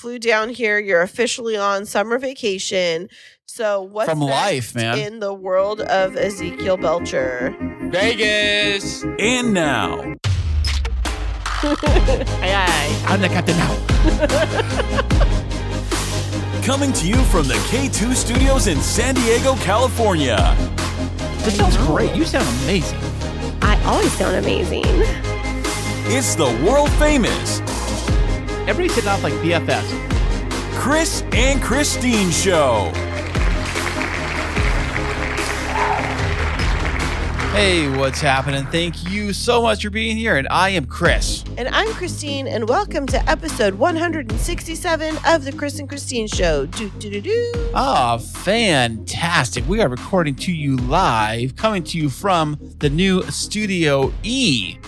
flew down here. You're officially on summer vacation. So what's from life, man, in the world of Ezekiel Belcher? Vegas. And now, Aye. I'm the captain now. Coming to you from the K2 Studios in San Diego, California. This sounds great. You sound amazing. I always sound amazing. It's the world famous Everybody's hitting off like BFFs. Kris and Kristine Show. Hey, what's happening? Thank you so much for being here. And I am Kris. And I'm Kristine, and welcome to episode 167 of the Kris and Kristine Show. Do-do-do-do. Ah, fantastic. We are recording to you live, coming to you from the new Studio E.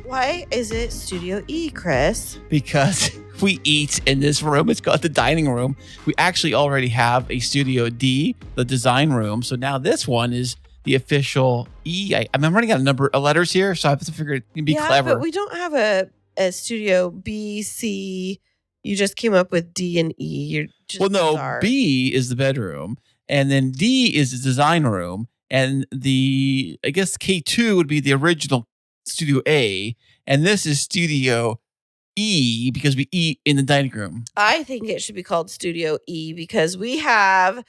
Why is it Studio E, Kris? Because we eat in this room. It's called the dining room. We actually already have a Studio D, the design room. So now this one is the official E. I'm running out of number of letters here, so I have to figure it can be clever. But we don't have a Studio B, C. You just came up with D and E. You're just bizarre. B is the bedroom, and then D is the design room, and I guess K2 would be the original Studio A, and this is Studio E because we eat in the dining room. I think it should be called Studio E because we have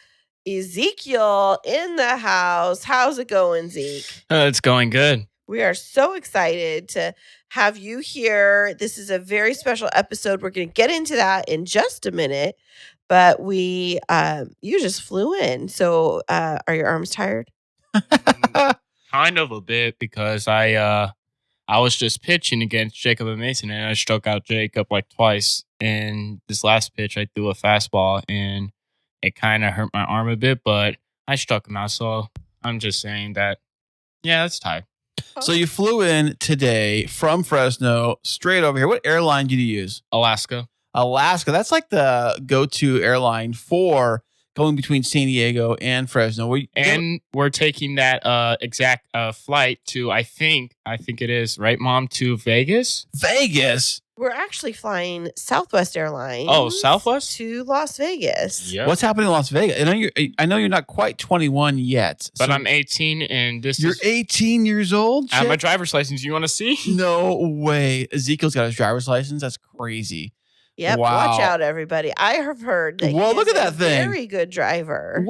Ezekiel in the house. How's it going, Zeke? It's going good. We are so excited to have you here. This is a very special episode. We're going to get into that in just a minute, but you just flew in. So are your arms tired? Kind of a bit because I was just pitching against Jacob and Mason, and I struck out Jacob like twice. And this last pitch, I threw a fastball, and it kind of hurt my arm a bit, but I struck him out. So I'm just saying that, yeah, it's tired. So you flew in today from Fresno straight over here. What airline did you use? Alaska. That's like the go-to airline for going between San Diego and Fresno. We're taking that exact flight to, I think it is, right, Mom, to Vegas? Vegas? We're actually flying Southwest Airlines. Oh, Southwest? To Las Vegas. Yeah. What's happening in Las Vegas? I know you're not quite 21 yet. But I'm 18, and You're 18 years old? I have my driver's license. You want to see? No way. Ezekiel's got his driver's license? That's crazy. Yep. Wow. Watch out, everybody. I have heard that look at that thing. Very good driver.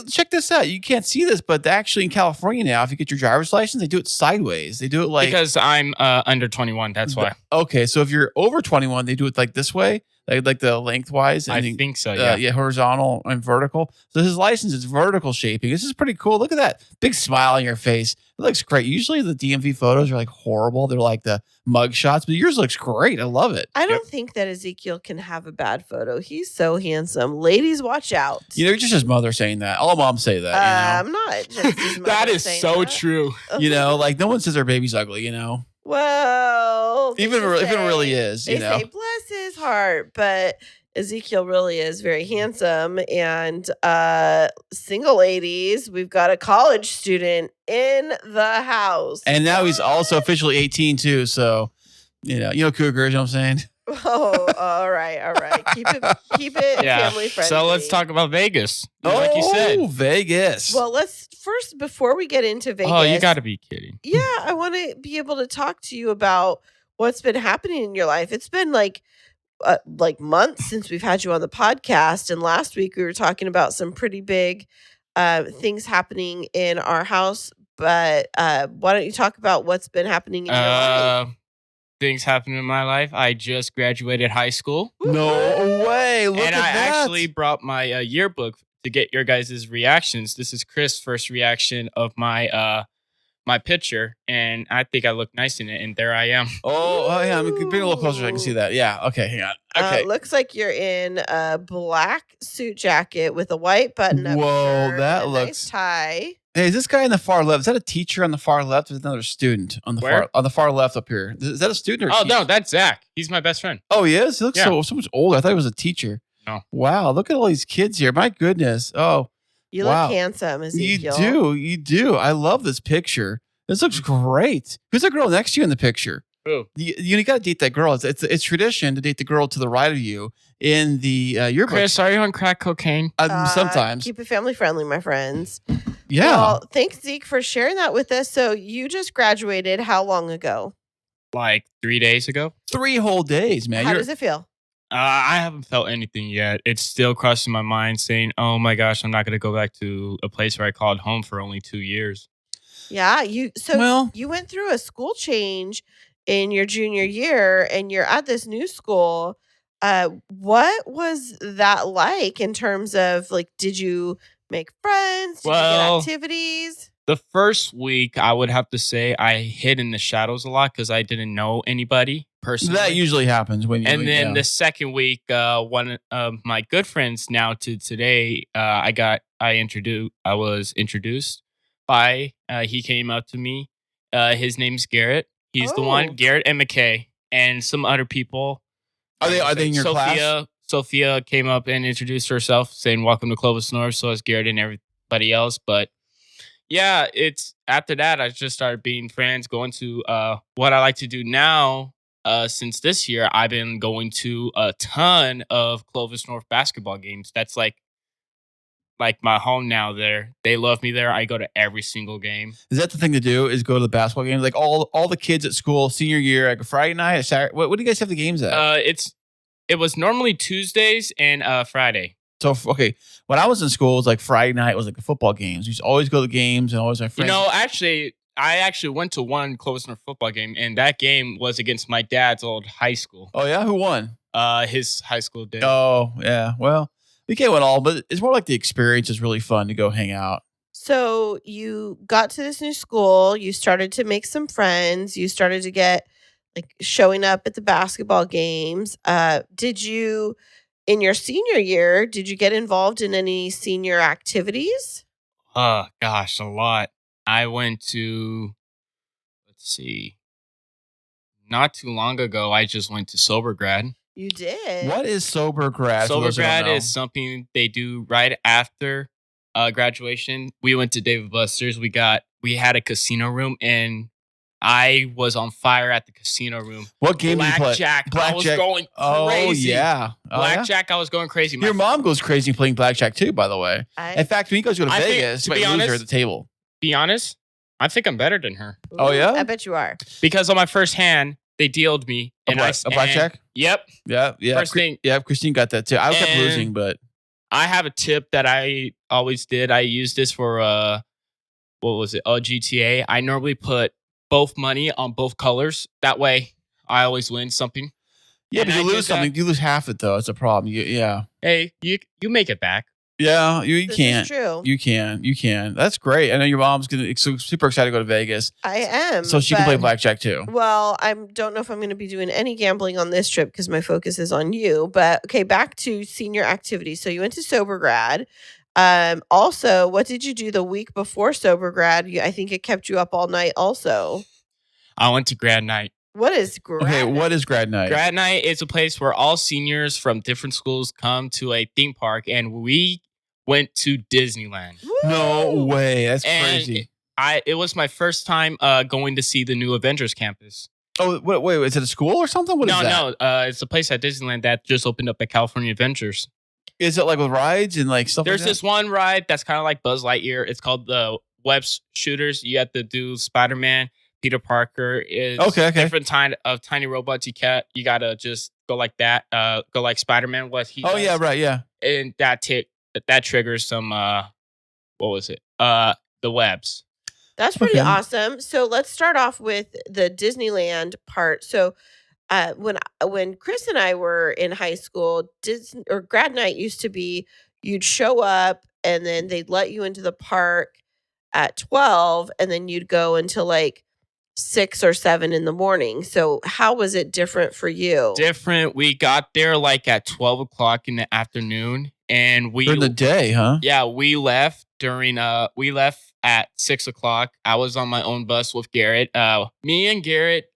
Check this out. You can't see this, but actually in California now, if you get your driver's license, they do it sideways. They do it like because I'm under 21. That's why. Okay, so if you're over 21, they do it like this way, like the lengthwise. I think so. Yeah. Horizontal and vertical. So his license is vertical shaping. This is pretty cool. Look at that big smile on your face. It looks great. Usually the DMV photos are like horrible. They're like the mug shots, but yours looks great. I love it. I don't think that Ezekiel can have a bad photo. He's so handsome. Ladies, watch out. You're just his mother saying that. All moms say that. I'm not just his mother That is saying so that. true. Like no one says their baby's ugly, Well, Even if it really is, they say bless his heart, but Ezekiel really is very handsome. And single ladies, we've got a college student in the house. And now he's also officially 18 too. So, cougars, you know what I'm saying? Oh, all right. Keep it family friendly. So let's talk about Vegas. Like you said. Vegas. Well, let's first, before we get into Vegas. Oh, you got to be kidding. Yeah, I want to be able to talk to you about what's been happening in your life. It's been like months since we've had you on the podcast. And last week we were talking about some pretty big things happening in our house. But why don't you talk about what's been happening in your life? Things happening in my life. I just graduated high school. No way. Look and at I that. actually brought my yearbook to get your guys' reactions. This is Chris' first reaction of my my picture, and I think I look nice in it, and there I am. Oh yeah. Bring it a little closer so I can see that. Yeah. Okay. Hang on. Okay. Looks like you're in a black suit jacket with a white button-up Whoa, shirt, that a looks nice tie. Hey, is this guy on the far left? Is that a teacher on the far left? Or is that another student on the far left up here? Is that a student or a teacher? No, that's Zach. He's my best friend. Oh, he is? He looks so much older. I thought he was a teacher. No. Wow, look at all these kids here. My goodness. Oh, You look handsome, Ezekiel. You do. I love this picture. This looks great. Who's the girl next to you in the picture? Who? You got to date that girl. It's tradition to date the girl to the right of you in the yearbook. Chris, are you on crack cocaine? Sometimes. Keep it family friendly, my friends. Yeah. Well, thanks, Zeke, for sharing that with us. So you just graduated how long ago? Like 3 days ago. 3 whole days, man. How does it feel? I haven't felt anything yet. It's still crossing my mind saying, oh my gosh, I'm not going to go back to a place where I called home for only 2 years. Yeah, you went through a school change in your junior year and you're at this new school. What was that like in terms of like, did you make friends? Did you get activities? The first week, I would have to say I hid in the shadows a lot because I didn't know anybody personally. That usually happens when you. And then the second week, one of my good friends now to today, I was introduced by. He came up to me. His name's Garrett. He's the one. Garrett and McKay and some other people. Are they in your class? Sophia came up and introduced herself, saying "Welcome to Clovis North." So is Garrett and everybody else, but. Yeah, it's after that I just started being friends, going to what I like to do now. Since this year, I've been going to a ton of Clovis North basketball games. That's like my home now. There, they love me there. I go to every single game. Is that the thing to do? Is go to the basketball games? Like all the kids at school, senior year, like Friday night, Saturday. What do you guys have the games at? It was normally Tuesdays and Friday. So, okay, when I was in school, it was like Friday night was like the football games. We used to always go to the games and always my friends. I actually went to one Clovis North football game, and that game was against my dad's old high school. Oh, yeah? Who won? His high school did. Oh, yeah. Well, we can't win all, but it's more like the experience is really fun to go hang out. So you got to this new school. You started to make some friends. You started to get like showing up at the basketball games. Did you... In your senior year, did you get involved in any senior activities? Oh, gosh, a lot. I went to, let's see, not too long ago, I just went to Sober Grad. You did? What is Sober Grad? Sober Grad is something they do right after graduation. We went to Dave & Buster's. We had a casino room, and I was on fire at the casino room. What game did you play? Blackjack. I was going crazy. Oh, yeah. Blackjack, I was going crazy. Your mom goes crazy playing blackjack, too, by the way. In fact, when you guys go to Vegas, you might lose her at the table. Be honest, I think I'm better than her. Ooh, oh, yeah? I bet you are. Because on my first hand, they dealed me. A blackjack? Yep. Yeah. First thing. Yeah, Kristine got that, too. I kept losing, but... I have a tip that I always did. I used this for, what was it? GTA. I normally put both money on both colors. That way, I always win something. Yeah, but you lose something. You lose half it, though. It's a problem. Yeah. Hey, you make it back. Yeah, you can. This is true. You can. That's great. I know your mom's super excited to go to Vegas. I am. So she can play blackjack, too. Well, I don't know if I'm going to be doing any gambling on this trip because my focus is on you. But, okay, back to senior activities. So you went to Sober Grad. Also, what did you do the week before Sober Grad? I think it kept you up all night also. I went to Grad Night. What is Grad Night? Okay, what is Grad Night? Grad Night is a place where all seniors from different schools come to a theme park, and we went to Disneyland. Woo! No way. That's And crazy. It was my first time going to see the new Avengers campus. Oh, wait, is it a school or something? What is that? No, it's a place at Disneyland that just opened up at California Adventures. Is it like with rides and like stuff There's like that? this one ride that's kind of like Buzz Lightyear. It's called the Web Shooters. You have to do Spider-Man, Peter Parker. Is Okay. different kind of tiny robots. You gotta just go like that. Go like Spider-Man. What he? Oh does. yeah, right, yeah. And that triggers some. What was it? The webs. That's pretty Okay. awesome. So let's start off with the Disneyland part. So when Chris and I were in high school, Grad Night used to be you'd show up and then they'd let you into the park at 12 and then you'd go until like 6 or 7 in the morning. So how was it different for you? Different. We got there like at 12 o'clock in the afternoon, and During the day, huh? Yeah, we left we left at 6 o'clock. I was on my own bus with Garrett. Me and Garrett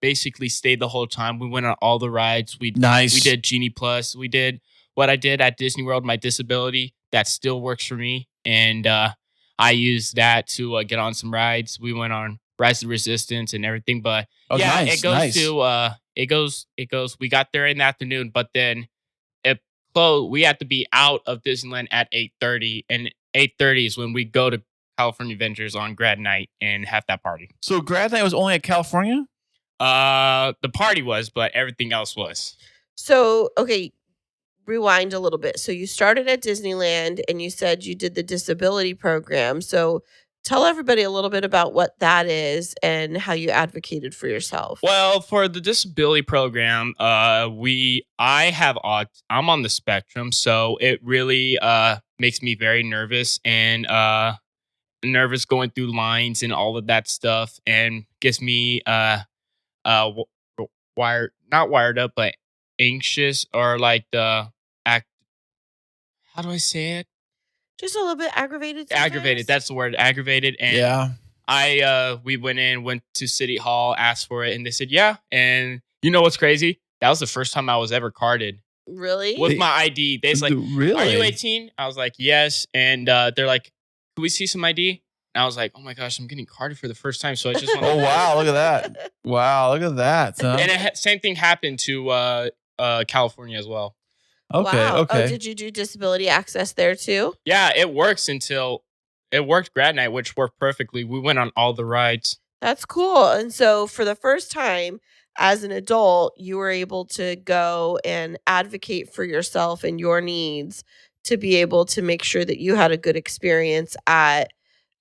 basically stayed the whole time. We went on all the rides. Nice. We did Genie Plus. We did what I did at Disney World, my disability. That still works for me. And I used that to get on some rides. We went on Rise of the Resistance and everything. But Oh, yeah, nice, it goes nice. to it goes. We got there in the afternoon, but then it closed. We had to be out of Disneyland at 8:30, and 8:30 is when we go to California Adventures on grad night and have that party. So grad night was only at California? The party was, but everything else was. So, okay, rewind a little bit. So you started at Disneyland and you said you did the disability program. So tell everybody a little bit about what that is and how you advocated for yourself. Well, for the disability program, I'm on the spectrum, so it really makes me very nervous and nervous going through lines and all of that stuff, and gets me not wired up, but anxious, or like the act. How do I say it? Just a little bit aggravated. Aggravated. That's the word. Aggravated. And Yeah. we went to City Hall, asked for it, and they said yeah. And you know what's crazy? That was the first time I was ever carded Really? with my ID. They was like, Really? "Are you 18?" I was like, "Yes." And they're like, "Can we see some ID?" And I was like, "Oh my gosh, I'm getting carded for the first time." So I just want. Oh, wow. Look at that. Wow. Look at that. Huh? And same thing happened to California as well. Okay. Wow. Okay. Oh, did you do disability access there too? Yeah, it works until it worked grad night, which worked perfectly. We went on all the rides. That's cool. And so for the first time as an adult, you were able to go and advocate for yourself and your needs to be able to make sure that you had a good experience at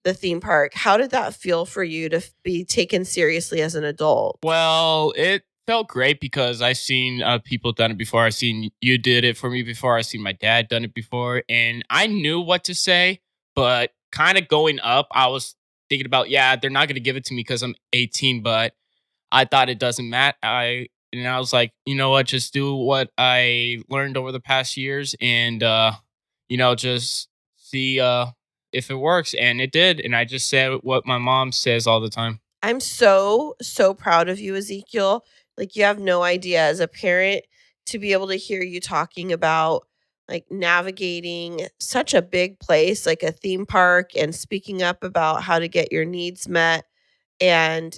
the theme park. How did that feel for you to be taken seriously as an adult? Well, it felt great because I've seen people done it before. I've seen you did it for me before. I've seen my dad done it before, and I knew what to say. But kind of going up, I was thinking about, yeah, they're not going to give it to me because I'm 18. But I thought it doesn't matter. And I was like, you know what? Just do what I learned over the past years, and just see if it works. And it did. And I just said what my mom says all the time. I'm so, so proud of you, Ezekiel. Like, you have no idea as a parent to be able to hear you talking about like navigating such a big place like a theme park and speaking up about how to get your needs met and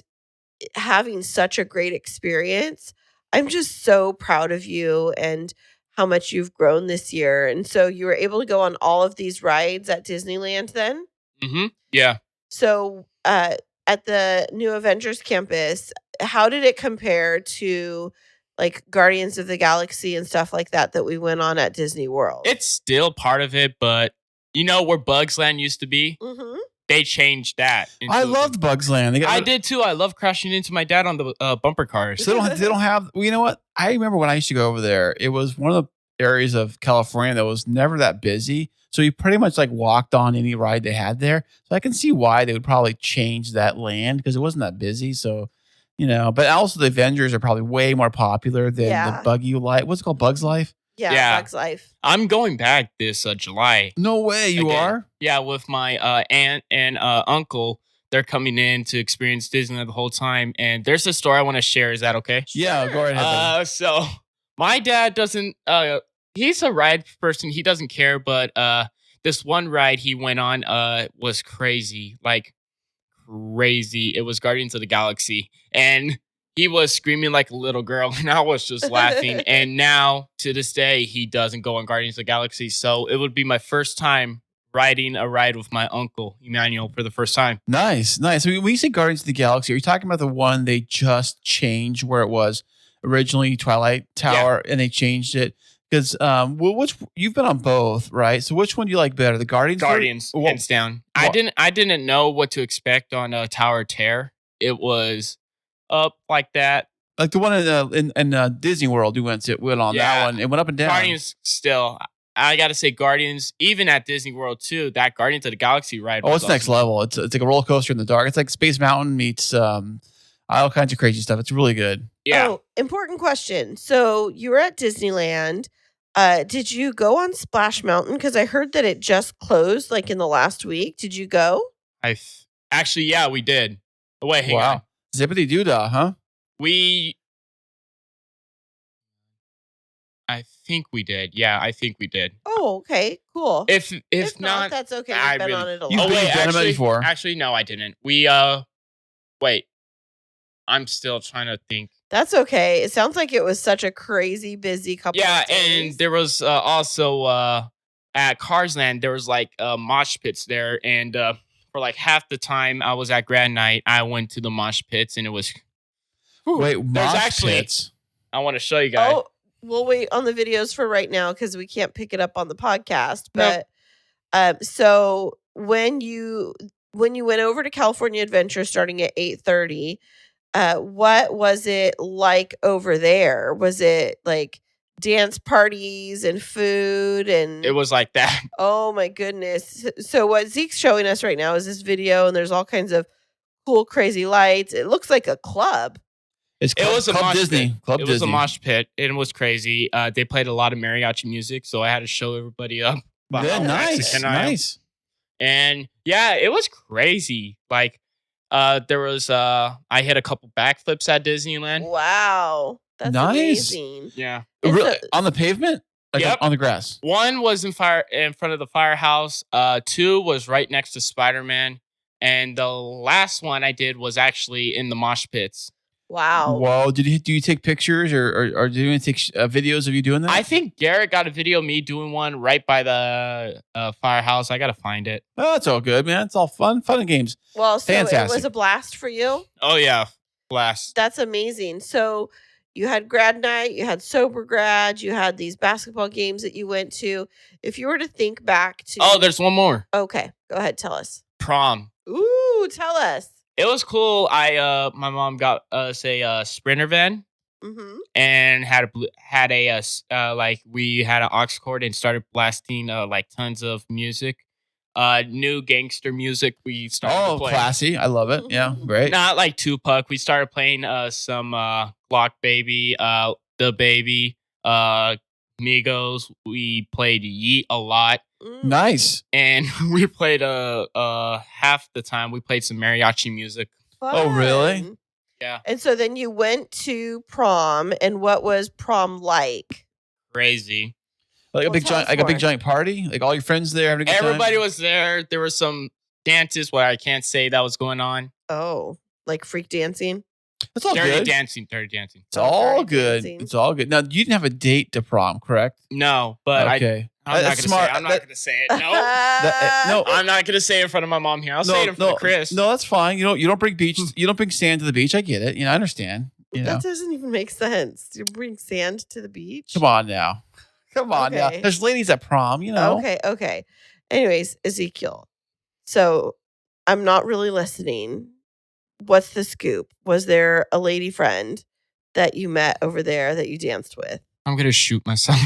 having such a great experience. I'm just so proud of you and how much you've grown this year. And so you were able to go on all of these rides at Disneyland then? Mm-hmm. Yeah. So, at the new Avengers campus, how did it compare to like Guardians of the Galaxy and stuff like that we went on at Disney World? It's still part of it, but you know where Bugs Land used to be? Mm-hmm. They changed that. I loved Bugs Land. I did too. I love crashing into my dad on the bumper cars. So they don't have. Well, you know what? I remember when I used to go over there. It was one of the areas of California that was never that busy. So you pretty much like walked on any ride they had there. So I can see why they would probably change that land because it wasn't that busy. So, but also the Avengers are probably way more popular than the Buggy Life. What's it called? Bugs Life? Yeah, Bugs Life. I'm going back this July. No way, you are? Yeah, with my aunt and uncle. They're coming in to experience Disneyland the whole time. And there's a story I want to share. Is that okay? Yeah, go right ahead. So my dad doesn't, he's a ride person. He doesn't care. But this one ride he went on was crazy. Like crazy. It was Guardians of the Galaxy. And he was screaming like a little girl, and I was just laughing. And now, to this day, he doesn't go on Guardians of the Galaxy. So it would be my first time riding a ride with my uncle, Emmanuel, for the first time. Nice, nice. When you say Guardians of the Galaxy, are you talking about the one they just changed where it was originally Twilight Tower, and they changed it? Because which you've been on both, right? So which one do you like better, the Guardians? Guardians, hands down. I didn't know what to expect on Tower of Terror. It was up like that, like the one in Disney World. You went on that one. It went up and down. Guardians still. I gotta say, Guardians, even at Disney World too, that Guardians of the Galaxy ride. Oh, it's next level. It's like a roller coaster in the dark. It's like Space Mountain meets all kinds of crazy stuff. It's really good. Yeah. Oh, important question. So you were at Disneyland. Did you go on Splash Mountain? Because I heard that it just closed like in the last week. Did you go? Actually, yeah, we did. Oh, wait, hang on. Zippity doo dah, huh? I think we did. Yeah, I think we did. Oh, okay, cool. If not, that's okay. You've been on it a lot. You've done it before. Actually, no, I didn't. We Wait, I'm still trying to think. That's okay. It sounds like it was such a crazy busy couple Yeah, of days. and there was also at Carsland, there was like mosh pits there. And for like half the time I was at grad night, I went to the mosh pits and it was. Wait, There's mosh actually. pits? I want to show you guys. Oh, we'll wait on the videos for right now because we can't pick it up on the podcast. Nope. But so when you went over to California Adventure starting at 8:30, what was it like over there? Was it like dance parties and food and It was like that. oh my goodness. So what Zeke's showing us right now is this video and there's all kinds of cool crazy lights. It looks like a club. It's It was a Club mosh Disney. pit. Club It Disney. was a mosh pit. It was crazy. They played a lot of mariachi music, so I had to show everybody up. about Yeah, how nice, Mexican I am. nice. And yeah, it was crazy. Like there was I hit a couple backflips at Disneyland. Wow. That's Nice. amazing. Yeah. And Really? so- On the pavement? Like Yep. on the grass? One was in front of the firehouse. Two was right next to Spider-Man. And the last one I did was actually in the mosh pits. Wow. Whoa! Do you take pictures or do you take videos of you doing that? I think Garrett got a video of me doing one right by the firehouse. I gotta find it. Oh, it's all good, man. It's all fun and games. Well, so it Fantastic. was a blast for you. Oh yeah, blast. That's amazing. So you had grad night, you had sober grad, you had these basketball games that you went to. If you were to think back to Oh, there's one more. okay, go ahead, tell us. Prom. Ooh, tell us. It was cool. My mom got us a Sprinter van Mm-hmm. and like we had an aux cord and started blasting like tons of music, new gangster music. We started Oh, to play. classy! I love it. Yeah, great. Not like Tupac. We started playing some Glock Baby, The Baby, Migos. We played Yeet a lot. Nice. And we played half the time we played some mariachi music. Oh, really? Fun. Yeah. And so then you went to prom, and what was prom like? Crazy. Like a Well, big tell giant, us like a big more. giant party. Like all your friends there having a good time? Everybody was there. There were some dances where I can't say that was going on. Oh, like freak dancing? It's all Dirty good. dancing. It's all Dirty good. dancing. It's all good. Now you didn't have a date to prom, correct? No, but Okay. I'm not That's gonna smart. say it. I'm not That- gonna say it. No. no. I'm not gonna say it in front of my mom here. I'll say it in front of Chris. No, that's fine. You don't bring beach. You don't bring sand to the beach. I get it. I understand. That doesn't even make sense. You bring sand to the beach? Come on now. Come on now. Okay. There's ladies at prom. Okay. Anyways, Ezekiel. So I'm not really listening. What's the scoop? Was there a lady friend that you met over there that you danced with? I'm gonna shoot myself.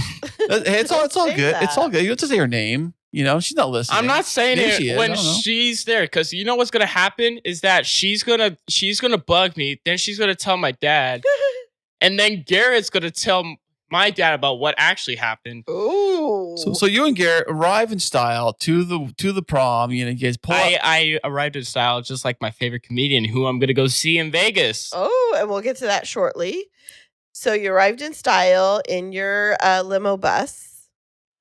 Hey, it's all Say good. It's that. all good. You don't have to say her name. She's not listening. I'm not saying Maybe it she is. I when don't know. she's there, because you know what's gonna happen is that she's gonna bug me. Then she's gonna tell my dad, and then Garrett's gonna tell my dad about what actually happened. Ooh. So you and Garrett arrive in style to the prom. You guys pull up. I arrived in style just like my favorite comedian, who I'm gonna go see in Vegas. Oh, and we'll get to that shortly. So you arrived in style in your limo bus.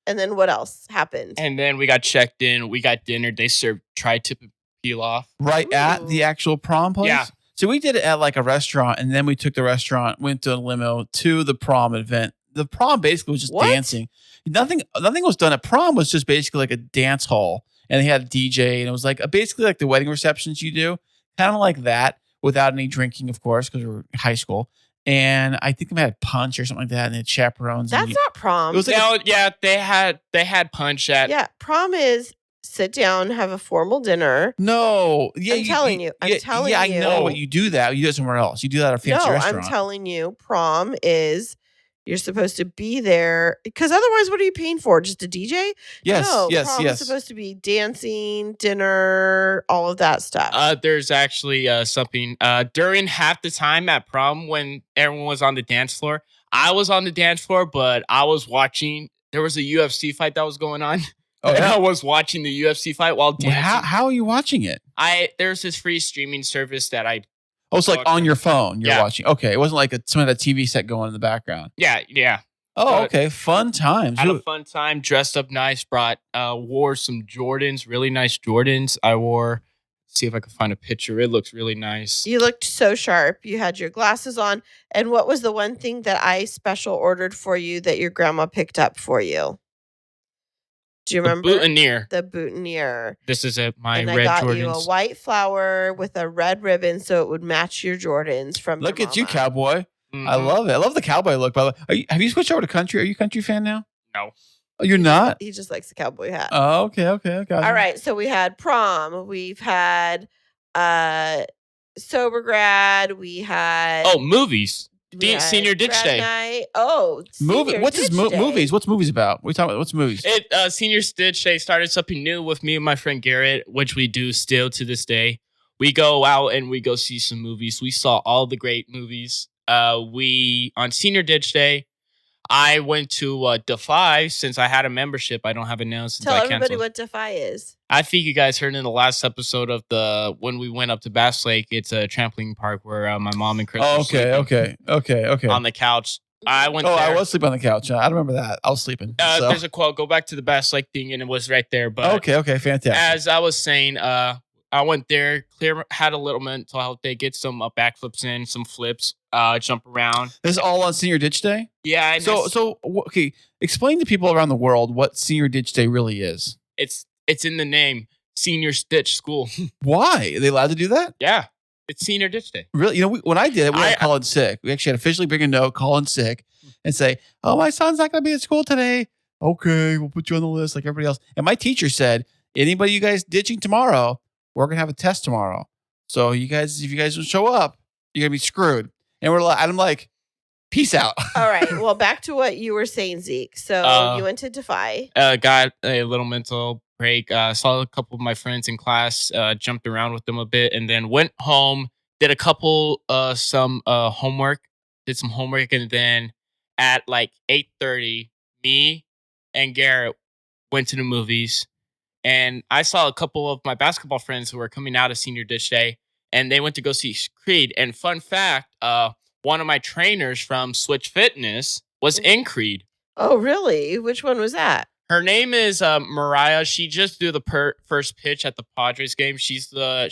And then what else happened? And then we got checked in. We got dinner. They served tri-tip and pilaf. Right at the Ooh. actual prom place? Yeah. So we did it at like a restaurant, and then we took the restaurant, went to a limo to the prom event. The prom basically was just What? dancing. Nothing was done at prom. Was just basically like a dance hall, and they had a DJ, and it was like basically like the wedding receptions you do, kind of like that, without any drinking, of course, because we were in high school. And I think they had punch or something like that, and they had chaperones. That's not prom. It was like No, yeah, they had punch at. yeah, prom is sit down, have a formal dinner. no, yeah, I'm telling you. I'm telling yeah, you. I know, but you do that. You do it somewhere else. You do that at a fancy No, restaurant. I'm telling you, prom is you're supposed to be there because otherwise, what are you paying for? Just a DJ? Yes, no, yes, prom yes. is supposed to be dancing, dinner, all of that stuff. There's actually something during half the time at prom when everyone was on the dance floor. I was on the dance floor, but I was watching. There was a UFC fight that was going on. Oh, And yeah? I was watching the UFC fight while Well, dancing. how are you watching it? There's this free streaming service that I. Oh, it's like Okay. on your phone you're Yeah. watching. Okay, it wasn't like some of that TV set going in the background. Yeah. Oh, But- okay, fun times. Had a fun time, dressed up nice, wore some Jordans, really nice Jordans. I wore see if I can find a picture. It looks really nice. You looked so sharp. You had your glasses on. And what was the one thing that I special ordered for you that your grandma picked up for you? Do you remember? Boutonniere. The boutonniere. This is my and red I got Jordans. you a white flower with a red ribbon so it would match your Jordans from Look your at you, mama. cowboy. I love it. I love the cowboy look, by the way. Have you switched over to country? Are you a country fan now? No. Oh, you're not? He just likes the cowboy hat. Oh, okay. Gotcha. All right. So we had prom. We've had sober grad. We had Movies. we had Senior ditch grad day. night. Oh, Movie. senior What's ditch this day. movies? What's movies about? We talking about what's movies? Senior ditch day started something new with me and my friend Garrett, which we do still to this day. We go out and we go see some movies. We saw all the great movies. On senior ditch day, I went to Defy. Since I had a membership, I don't have it now since Tell I everybody canceled. what Defy is. I think you guys heard in the last episode of when we went up to Bass Lake. It's a trampoline park where my mom and Chris were sleeping Okay. on the couch. I went Oh, there. I was sleeping on the couch. I don't remember that. I was sleeping. So. There's a quote. Go back to the Bass Lake thing, and it was right there. But Okay, fantastic. as I was saying, I went there, had a little mental health day, get some backflips in, some flips, jump around. This is all on Senior Ditch Day? Yeah. And Okay, explain to people around the world what Senior Ditch Day really is. it's in the name, Senior Ditch School. Why? Are they allowed to do that? Yeah. It's Senior Ditch Day. Really? When I did it, we had to call in sick. We actually had to officially bring a note, call in sick, and say, oh, my son's not going to be at school today. Okay, we'll put you on the list like everybody else. And my teacher said, anybody you guys ditching tomorrow, we're going to have a test tomorrow. So if you guys don't show up, you're going to be screwed. And I'm like, peace out. All right. Well, back to what you were saying, Zeke. So you went to Defy. Got a little mental break. Saw a couple of my friends in class, jumped around with them a bit, and then went home, did some homework, and then at like 8:30, me and Garrett went to the movies. And I saw a couple of my basketball friends who were coming out of Senior Ditch Day, and they went to go see Creed. And fun fact, one of my trainers from Switch Fitness was in Creed. Oh, really? Which one was that? Her name is Mariah. She just did the first pitch at the Padres game. She's a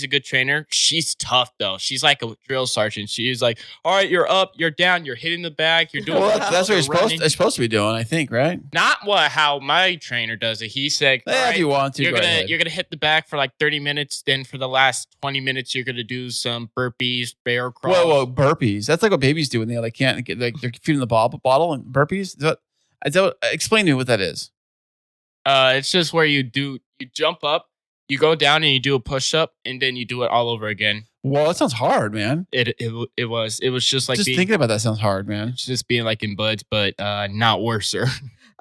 good trainer. She's tough though. She's like a drill sergeant. She's like, all right, you're up, you're down, you're hitting the bag, you're doing. Well, that's what you're supposed to be doing, I think, right? Not how my trainer does it. He said, all right, if you want to, you're gonna hit the bag for like 30 minutes. Then for the last 20 minutes, you're gonna do some burpees, bear crawls. Whoa, burpees. That's like what babies do when they can't get they're feeding the bottle and burpees. Explain to me what that is. It's just where you jump up, you go down, and you do a push up, and then you do it all over again. Well, that sounds hard, man. It was just like thinking about that sounds hard, man. Just being like in buds, but not worser.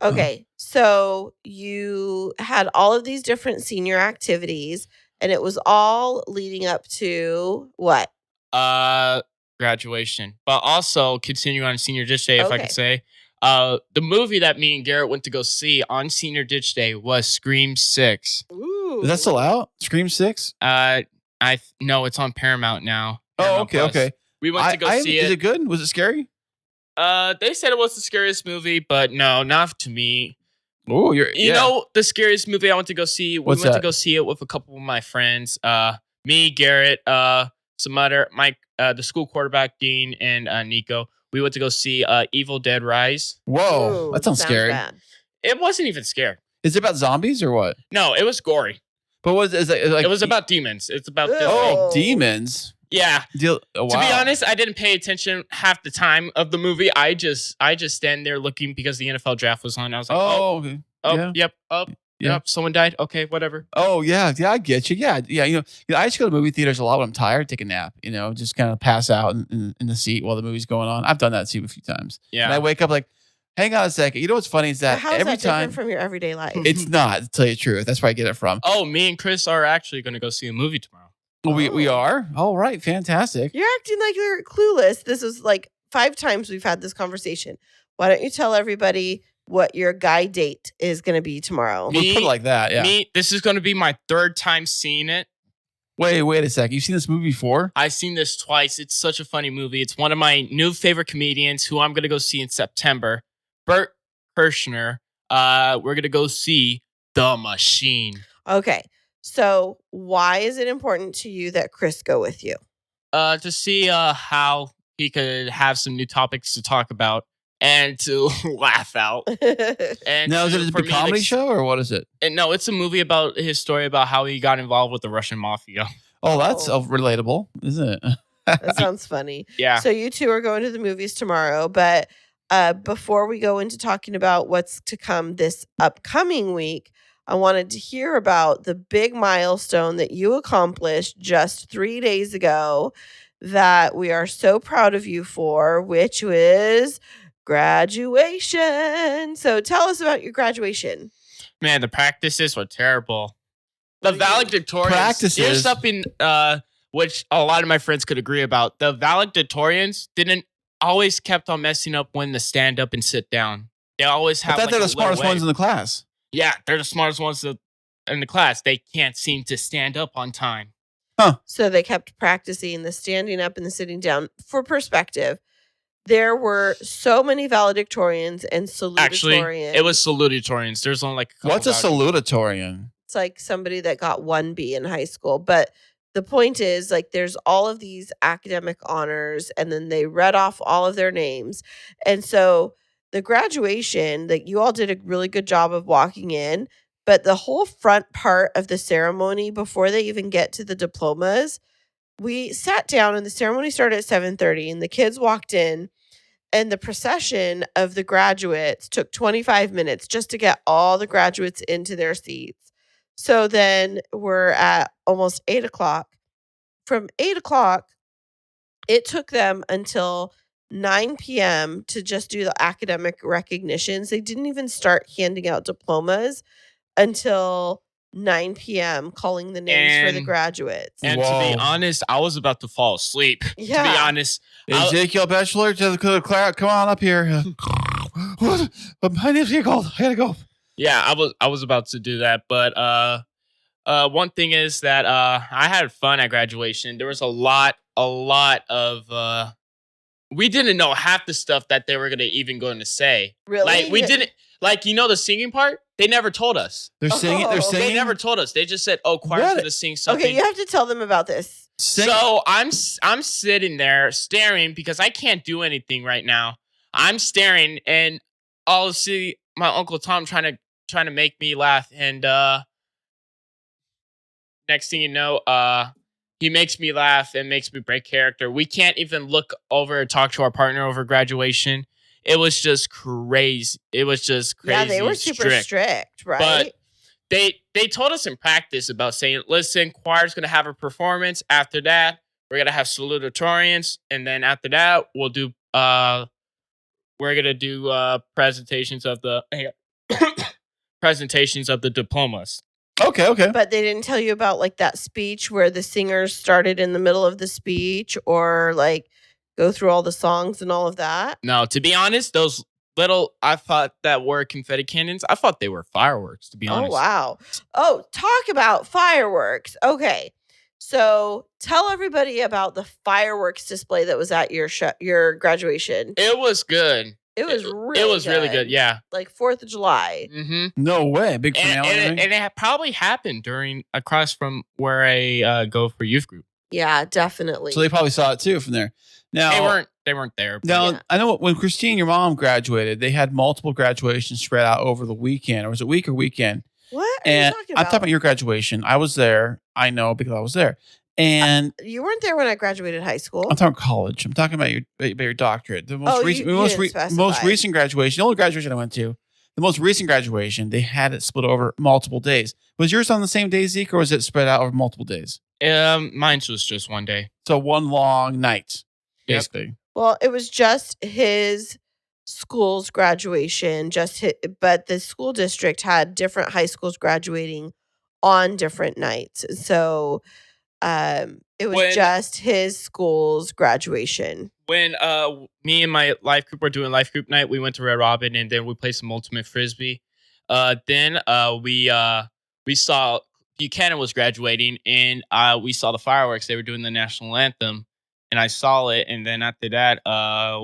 Okay, so you had all of these different senior activities, and it was all leading up to what? Graduation, but also continue on Senior Ditch Day, if I Okay. could say. The movie that me and Garrett went to go see on Senior Ditch Day was Scream 6. Ooh. Is that still out? Scream 6? No, it's on Paramount now. Oh, Paramount okay, Plus. okay. We went to go see it. Is it good? Was it scary? They said it was the scariest movie, but no, not to me. Oh, You know the scariest movie I went to go see? We What's went to that? go see it with a couple of my friends. Me, Garrett, some other Mike, the school quarterback, Dean, and Nico. We went to go see Evil Dead Rise. Whoa, Ooh, that sounds scary. bad. It wasn't even scary. Is it about zombies or what? No, it was gory. But is it like It was about demons. It's about Ew. oh demons? yeah. Oh, wow. To be honest, I didn't pay attention half the time of the movie. I just stand there looking because the NFL draft was on. I was like, okay. Yeah. yep, Yeah. yep. Someone died. Okay, whatever. Oh yeah, I get you. Yeah. I just go to movie theaters a lot when I'm tired, take a nap. Just kind of pass out in the seat while the movie's going on. I've done that too a few times. Yeah. And I wake up like, hang on a second. You know what's funny is that How is every that time different from your everyday life? it's not. To tell you the truth, that's where I get it from. Oh, me and Chris are actually going to go see a movie tomorrow. We are. All right, fantastic. You're acting like you're clueless. This is like 5 times we've had this conversation. Why don't you tell everybody what your guy date is going to be tomorrow? We'll put it like that. Yeah. This is going to be my 3rd time seeing it. Wait a sec. You've seen this movie before? I've seen this twice. It's such a funny movie. It's one of my new favorite comedians who I'm going to go see in September. Bert Kirshner. We're going to go see The Machine. Okay. So why is it important to you that Kris go with you? To see how he could have some new topics to talk about and to laugh out. And Now, is it a for big me, comedy like, show or what is it? And no, it's a movie about his story about how he got involved with the Russian mafia. Oh, that's Oh. relatable, isn't it? That sounds funny. Yeah. So you two are going to the movies tomorrow, but before we go into talking about what's to come this upcoming week, I wanted to hear about the big milestone that you accomplished just 3 days ago that we are so proud of you for, which was graduation. So tell us about your graduation. Man, the practices were terrible. What The do you mean? valedictorians. Practices? Here's something which a lot of my friends could agree about. The valedictorians didn't always kept on messing up when to stand up and sit down. They always I have thought like they're a the smartest little ones in wave. the class. Yeah, they're the smartest ones in the class. They can't seem to stand up on time. So they kept practicing the standing up and the sitting down. For perspective, there were so many valedictorians and salutatorians. Actually, it was salutatorians. There's only like a couple What's a salutatorian? It's like somebody that got 1B in high school. But the point is, like, there's all of these academic honors, and then they read off all of their names. And so the graduation, that you all did a really good job of walking in, but the whole front part of the ceremony, before they even get to the diplomas, we sat down and the ceremony started at 7:30, and the kids walked in, and the procession of the graduates took 25 minutes just to get all the graduates into their seats. So then we're at almost 8 o'clock. From 8 o'clock, it took them until 9 p.m. to just do the academic recognitions. They didn't even start handing out diplomas until 9 p.m., calling the names for the And- graduates. And to be Whoa. honest, I was about to fall asleep. To be Yeah. honest, Ezekiel Bachelor to the crowd. Come on up here. My name's Ezekiel. I gotta go. yeah, I was about to do that, but one thing is that I had fun at graduation. There was a lot of we didn't know half the stuff that they were going to say. Really? Like we didn't like the singing part. They never told us. They're singing. They're Oh. singing. They never told us. They just said, "Oh, choir's What? going to sing something." Okay, you have to tell them about this. So I'm sitting there staring because I can't do anything right now. I'm staring and I'll see my Uncle Tom trying to make me laugh, and next thing you know, he makes me laugh and makes me break character. We can't even look over and talk to our partner over graduation. It was just crazy. It was just crazy. Yeah, they were super strict, right? But they told us in practice about saying, listen, choir's going to have a performance. After that, we're going to have salutatorians. And then after that, we're going to do presentations of the diplomas. Okay. But they didn't tell you about like that speech where the singers started in the middle of the speech, or like go through all the songs and all of that. No, to be honest, those little, I thought that were confetti cannons. I thought they were fireworks, to be Oh, honest. wow. Oh, talk about fireworks. Okay. So tell everybody about the fireworks display that was at your graduation. It was good. It was really good. Yeah. Like 4th of July. Mm-hmm. No way. Big And, finale. and, and it probably happened across from where I go for youth group. Yeah, definitely. So they probably saw it too from there. Now They weren't there. But Now Yeah. I know when Kristine, your mom, graduated, they had multiple graduations spread out over the weekend, or was it week or weekend? What are And you talking about? I'm talking about your graduation. I was there. I know because I was there. And You weren't there when I graduated high school. I'm talking college. I'm talking about your doctorate. The most Oh, recent, you most, didn't specify. most recent graduation. The only graduation I went to, the most recent graduation, they had it split over multiple days. Was yours on the same day, Zeke, or was it spread out over multiple days? mine was just one day. So one long night, Yep. basically. Well, it was just his school's graduation, but the school district had different high schools graduating on different nights. So it was When- just his school's graduation. When me and my life group were doing life group night, we went to Red Robin and then we played some ultimate frisbee. Then we saw Buchanan was graduating and we saw the fireworks. They were doing the national anthem, and I saw it. And then after that,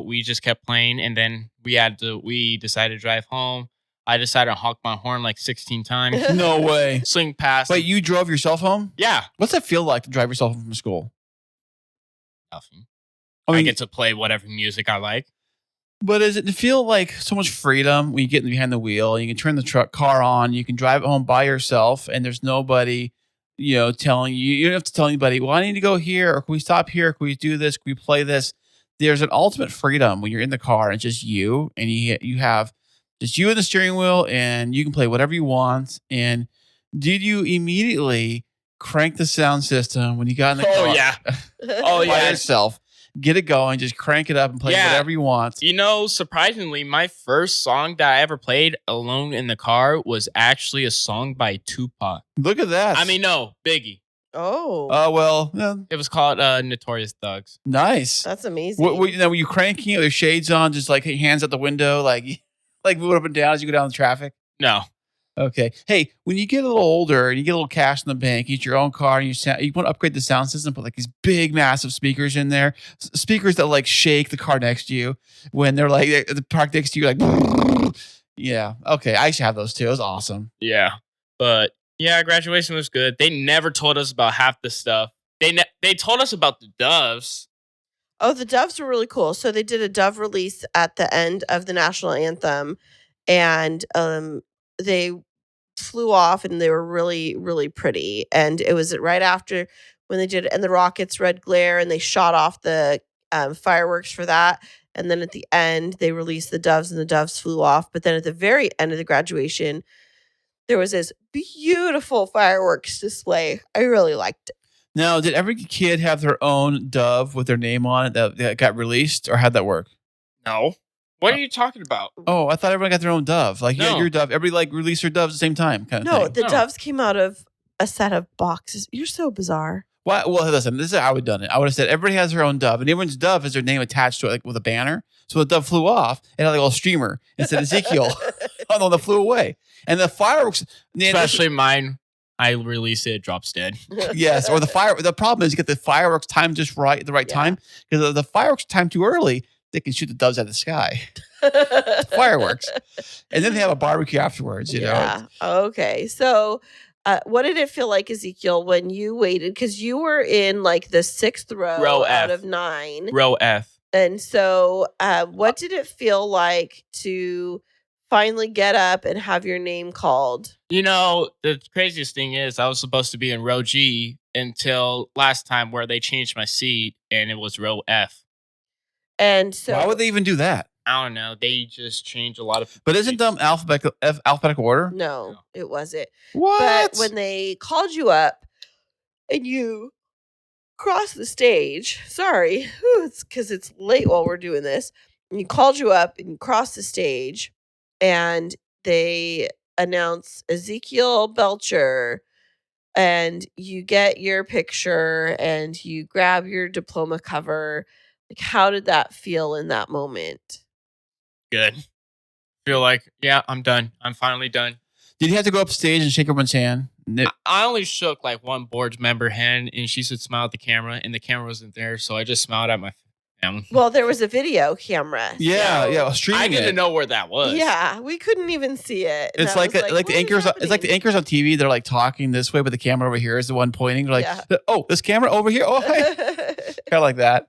we just kept playing. And then we decided to drive home. I decided to honk my horn like 16 times. No way. Swing past. Wait, you drove yourself home? Yeah. What's that feel like to drive yourself home from school? Nothing. I I mean, get to play whatever music I like. but does it feel like so much freedom when you get behind the wheel and you can turn the car on, you can drive it home by yourself, and there's nobody, telling you. You don't have to tell anybody. Well, I need to go here, or can we stop here? Can we do this? Can we play this? There's an ultimate freedom when you're in the car and it's just you, and you have just you and the steering wheel, and you can play whatever you want. And did you immediately crank the sound system when you got in the car? Oh, yeah. Oh, By yeah. yourself. Get it going, just crank it up and play whatever you want. Surprisingly, my first song that I ever played alone in the car was actually a song by Tupac. Look at that. I mean, no, Biggie. Oh, well, It was called Notorious Thugs. nice. that's amazing. Were you cranking it with your shades on, just like hands out the window, like moving up and down as you go down the traffic? No. Okay. Hey, when you get a little older and you get a little cash in the bank, you get your own car, and you want to upgrade the sound system, put like these big, massive speakers in there, speakers that like shake the car next to you when they're like the park next to you, like, yeah. Okay, I should have those too. It was awesome. Yeah. But yeah, graduation was good. They never told us about half the stuff. They told us about the doves. Oh, the doves were really cool. So they did a dove release at the end of the national anthem, and they flew off, and they were really, really pretty. And it was right after when they did it, and the rockets red glare, and they shot off the fireworks for that. And then at the end, they released the doves, and the doves flew off. But then at the very end of the graduation, there was this beautiful fireworks display. I really liked it. Now, did every kid have their own dove with their name on it that got released, or how'd that work? No. What are you talking about? Oh, I thought everyone got their own dove. Like, No. your dove. Everybody released their doves at the same time, kind of No, thing. the No. doves came out of a set of boxes. You're so bizarre. Well, listen, this is how I would have done it. I would have said everybody has their own dove, and everyone's dove has their name attached to it, like with a banner. So the dove flew off, and had like a little streamer. It said Ezekiel on the one that flew away. And the fireworks, Especially mine. I release it drops dead. yes, or the problem is you get the fireworks timed just right at the right Yeah. time, because if the fireworks timed too early, they can shoot the doves out of the sky. Fireworks, and then they have a barbecue afterwards. You know, Yeah. Okay. So, what did it feel like, Ezekiel, when you waited? Because you were in like the 6th row, Row out F. of 9. Row F. And so, what did it feel like to finally get up and have your name called? The craziest thing is I was supposed to be in row G until last time where they changed my seat and it was row F. And so, why would they even do that? I don't know. They just changed a lot of. But isn't them alphabetical order? no, it wasn't. What? But when they called you up and you crossed the stage, sorry, it's because it's late while we're doing this. And you called you up and you crossed the stage, and they announce Ezekiel Belcher, and you get your picture and you grab your diploma cover. Like, how did that feel in that moment? Good. Feel like, yeah, I'm done. I'm finally done. Did you have to go upstage and shake everyone's hand? I only shook like one board member hand, and she said smile at the camera, and the camera wasn't there, so I just smiled at my family. Well, there was a video camera. Yeah, so- yeah, streaming I didn't it. know where that was. Yeah, we couldn't even see it. And It's I like was the what is anchors. It's like the happening? anchors on TV. They're like talking this way, but the camera over here is the one pointing. They're like, Yeah. oh, this camera over here. Oh, hey. kind of like that.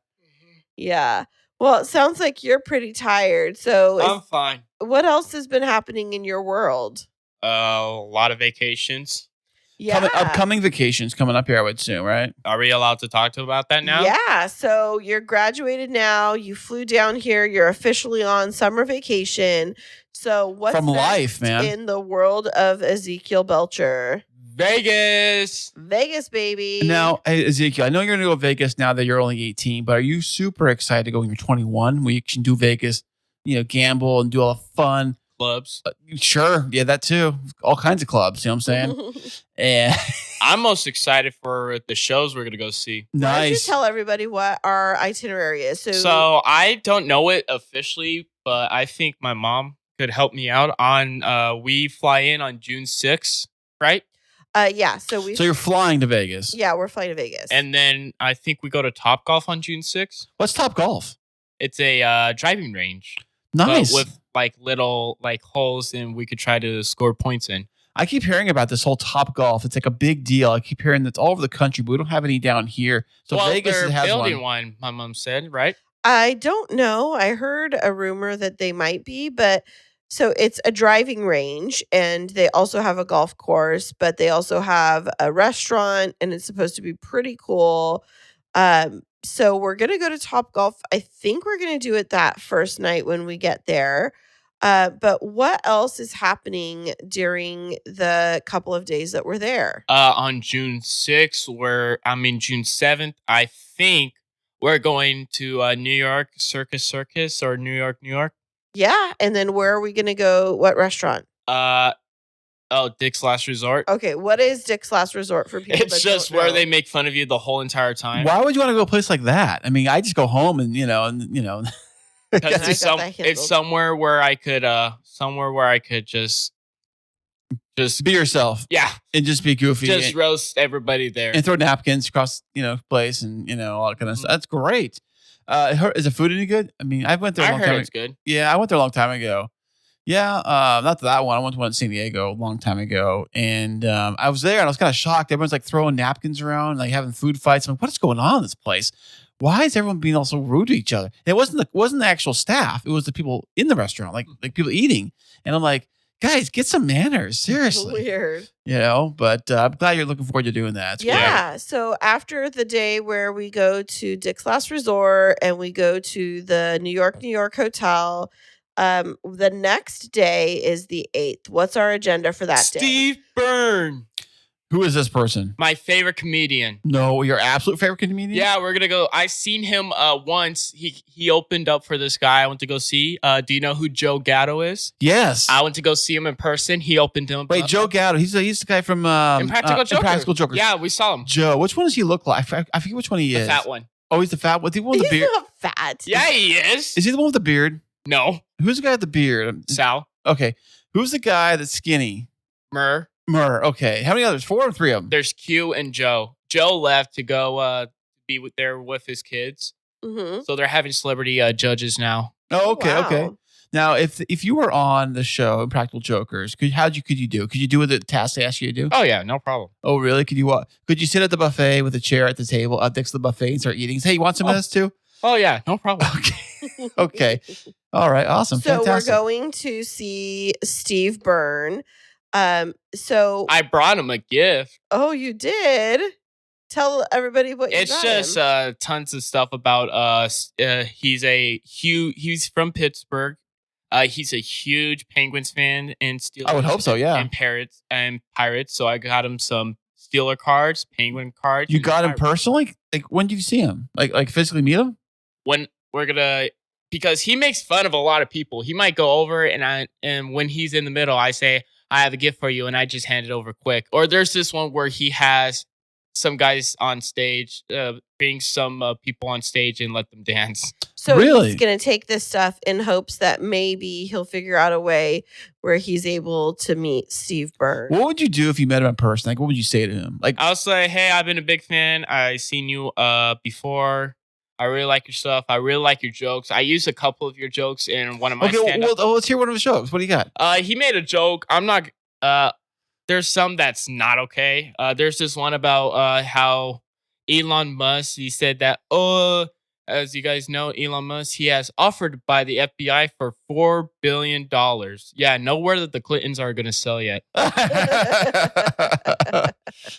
Yeah. Well, it sounds like you're pretty tired. So, I'm fine. what else has been happening in your world? A lot of vacations. Yeah. Upcoming vacations coming up here, I would assume, right? Are we allowed to talk about that now? Yeah. So, you're graduated now. You flew down here. You're officially on summer vacation. So, what's From next life, man. in the world of Ezekiel Belcher? Vegas. Vegas, baby. Now, hey, Ezekiel, I know you're going to go to Vegas now that you're only 18, but are you super excited to go when you're 21 where you can do Vegas, gamble and do all the fun? Clubs. Sure. Yeah, that too. All kinds of clubs. You know what I'm saying? And I'm most excited for the shows we're going to go see. Why don't you nice. tell everybody what our itinerary is? So I don't know it officially, but I think my mom could help me out on, we fly in on June 6th, right? yeah. So you're flying to Vegas. yeah, we're flying to Vegas. And then I think we go to Top Golf on June 6th. What's Top Golf? It's a driving range. Nice. But with like little like holes, and we could try to score points in. I keep hearing about this whole Top Golf. It's like a big deal. I keep hearing that's all over the country, but we don't have any down here. So well, Vegas they're has building one. one. My mom said, right? I don't know. I heard a rumor that they might be, but so it's a driving range and they also have a golf course, but they also have a restaurant and it's supposed to be pretty cool. So we're going to go to Top Golf. I think we're going to do it that first night when we get there. But what else is happening during the couple of days that we're there? On June 6th, June 7th, I think we're going to New York Circus or New York. Yeah. And then where are we going to go? What restaurant? Dick's Last Resort. Okay. What is Dick's Last Resort for people? It's just where they make fun of you the whole entire time. Why would you want to go to a place like that? I mean, I just go home and Because it's somewhere where I could just be yourself. Yeah. And just be goofy. Just roast everybody there. And throw napkins across, place and, all that kind of stuff. That's great. Is the food any good? I mean, I went there a long time ago. It's good. Yeah, I went there a long time ago. Yeah, not that one. I went to one in San Diego a long time ago. And I was there and I was kind of shocked. Everyone's like throwing napkins around, like having food fights. I'm like, what is going on in this place? Why is everyone being all so rude to each other? And it wasn't the actual staff. It was the people in the restaurant, like people eating. And I'm like, guys, get some manners. Seriously. Weird. But I'm glad you're looking forward to doing that. It's Yeah. great. So after the day where we go to Dick's Last Resort and we go to the New York Hotel, the next day is the 8th. What's our agenda for that day? Steve Byrne. Who is this person? My favorite comedian. No, your absolute favorite comedian? Yeah, we're gonna go. I seen him once. He opened up for this guy I went to go see. Do you know who Joe Gatto is? Yes. I went to go see him in person. He opened him. Wait, Joe Gatto. He's the guy from Impractical Jokers. Impractical Jokers. Yeah, we saw him. Joe. Which one does he look like? I forget which one he is. The fat one. Oh, he's the fat one. The one with the He's beard. not fat. Yeah, he is. Is he the one with the beard? No. Who's the guy with the beard? Sal. Okay. Who's the guy that's skinny? Murr. Okay. How many others? 4 or 3 of them? There's Q and Joe. Joe left to go be there with his kids. Mm-hmm. So they're having celebrity judges now. Oh, okay, Wow. okay. Now, if you were on the show Impractical Jokers, could you do? Could you do the task they asked you to do? Oh yeah, no problem. Oh, really? Could you sit at the buffet with a chair at the table up next to the buffet and start eating? Say, you want some of this too? Oh yeah, no problem. Okay. Okay. All right. Awesome. So Fantastic. we're going to see Steve Byrne. So I brought him a gift. oh, you did? Tell everybody what you It's got just him. tons of stuff about he's from Pittsburgh. He's a huge Penguins fan and Steelers. I would hope so, yeah. And Pirates. So I got him some Steeler cards, Penguin cards. You and got him Pirate- personally? Like, when did you see him? Like physically meet him? When we're gonna, because he makes fun of a lot of people. He might go over and when he's in the middle, I say, I have a gift for you, and I just hand it over quick. Or there's this one where he has some guys on stage, bring some people on stage and let them dance. So Really? he's going to take this stuff in hopes that maybe he'll figure out a way where he's able to meet Steve Byrne. What would you do if you met him in person? Like, what would you say to him? Like, I'll say, hey, I've been a big fan. I seen you before. I really like your stuff. I really like your jokes. I used a couple of your jokes in one of my okay, stand-ups. well, let's hear one of his jokes. What do you got? He made a joke. I'm not. There's some that's not okay. There's this one about how Elon Musk. He said that, as you guys know, Elon Musk, he has offered by the FBI for $4 billion. Yeah, nowhere that the Clintons are going to sell yet.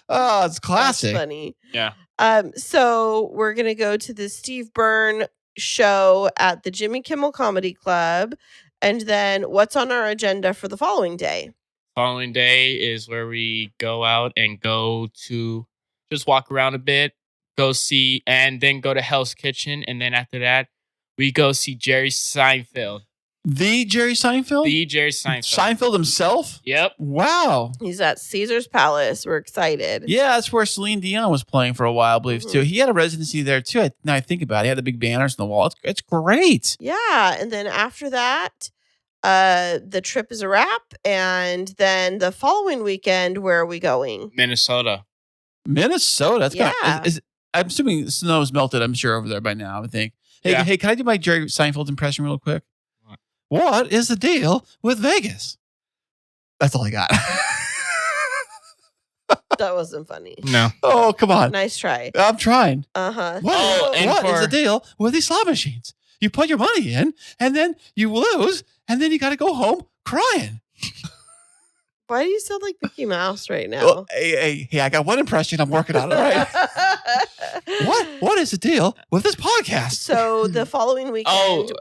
Oh, it's classic. That's funny. Yeah. So we're gonna go to the Steve Byrne show at the Jimmy Kimmel Comedy Club, and then what's on our agenda for the following day? Following day is where we go out and go to just walk around a bit, go see, and then go to Hell's Kitchen, and then after that, we go see Jerry Seinfeld. The Jerry Seinfeld? The Jerry Seinfeld. Seinfeld himself? Yep. Wow. He's at Caesar's Palace. We're excited. Yeah, that's where Celine Dion was playing for a while, I believe, too. He had a residency there, too. Now I think about it. He had the big banners on the wall. It's great. Yeah, and then after that, the trip is a wrap, and then the following weekend, where are we going? Minnesota. Minnesota. That's Yeah. I'm assuming the snow's melted, I'm sure, over there by now, I think. Hey, Yeah. hey, can I do my Jerry Seinfeld impression real quick? What? what is the deal with Vegas? That's all I got. That wasn't funny. No. Oh, come on. Nice try. I'm trying. Uh-huh. What and is for- the deal with these slot machines? You put your money in, and then you lose, and then you got to go home crying. Why do you sound like Mickey Mouse right now? Well, hey, I got one impression. I'm working on it. All right. What is the deal with this podcast? So the following weekend.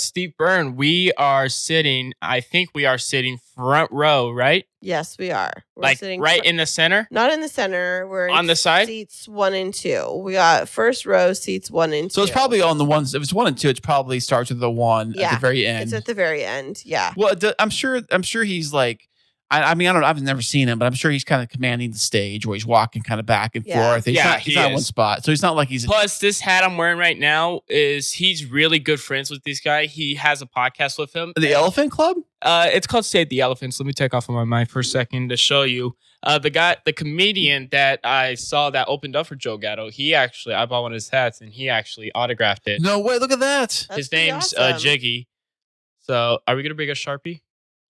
Steve Byrne, I think we are sitting front row, right? Yes, we are. We're Like sitting right in the center? not in the center. We're in On the side? seats 1 and 2. We got first row seats 1 and 2. So it's probably on the ones. If it's 1 and 2, it probably starts with the 1 at Yeah, the very end. It's at the very end. Yeah. Well, I'm sure he's like. I mean, I don't know. I've never seen him, but I'm sure he's kind of commanding the stage where he's walking kind of back and Yeah. forth. He's Yeah, not, he's not in one is. spot. So he's not like he's. Plus, this hat I'm wearing right now he's really good friends with this guy. He has a podcast with him. The Elephant Club? It's called Save the Elephants. Let me take off of my mic for a second to show you. The comedian that I saw that opened up for Joe Gatto, I bought one of his hats and he actually autographed it. No way. Look at that. That's His pretty name's awesome. Jiggy. So are we going to bring a Sharpie?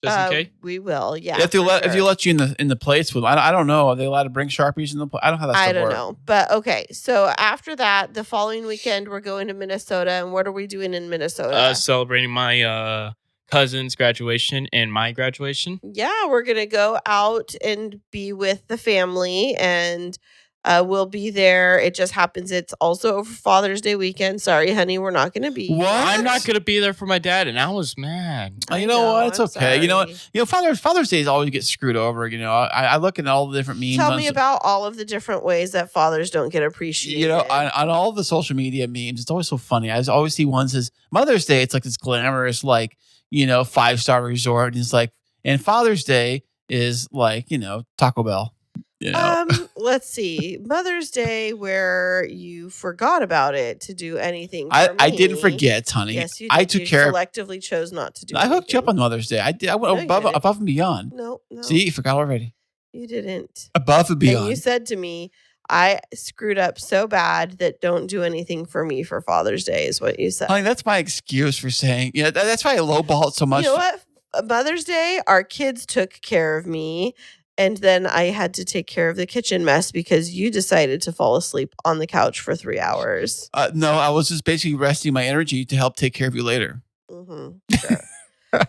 Just in case? We will. Yeah. If they for let sure. you in the place with, I don't know. Are they allowed to bring Sharpies in the place? I don't know how that I stuff don't works. know. But okay. So after that, the following weekend, we're going to Minnesota. And what are we doing in Minnesota? Celebrating my cousin's graduation and my graduation. Yeah, we're going to go out and be with the family. And we'll be there. It just happens it's also over Father's Day weekend. Sorry, honey, we're not going to be. What? I'm not going to be there for my dad, and I was mad. You know what? It's I'm okay. You know what? sorry. Father's Days always get screwed over. You know, I look at all the different memes. Tell on me about all of the different ways that fathers don't get appreciated. You know, on all the social media memes, it's always so funny. I always see one says Mother's Day. It's like this glamorous, like 5-star resort. And it's like, and Father's Day is like Taco Bell. You know? Let's see. Mother's Day, where you forgot about it to do anything. For I me. didn't forget, honey. Yes, you did. I took You care of. selectively chose not to do. I hooked you up anything. on Mother's Day. I did. I went No, you above didn't. and beyond. No. See, you forgot already. You didn't. Above and And beyond. you said to me, I screwed up so bad that don't do anything for me for Father's Day is what you said. Honey, that's my excuse for saying. Yeah, that's why I lowball it so much. You know what? Mother's Day, our kids took care of me. And then I had to take care of the kitchen mess because you decided to fall asleep on the couch for 3 hours. No, I was just basically resting my energy to help take care of you later. Sure.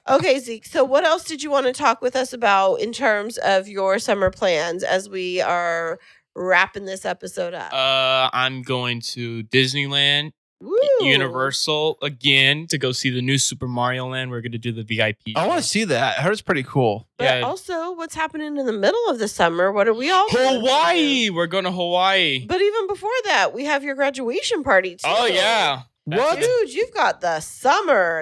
Okay, Zeke. So what else did you want to talk with us about in terms of your summer plans as we are wrapping this episode up? I'm going to Disneyland, Woo! Universal again to go see the new Super Mario Land. We're going to do the VIP. I want to see that. I heard it's pretty cool. But Yeah. also, what's happening in the middle of the summer? What are we all going to Hawaii. We're going to Hawaii. do? But even before that, we have your graduation party too. Oh, yeah. What? Dude, you've got the summer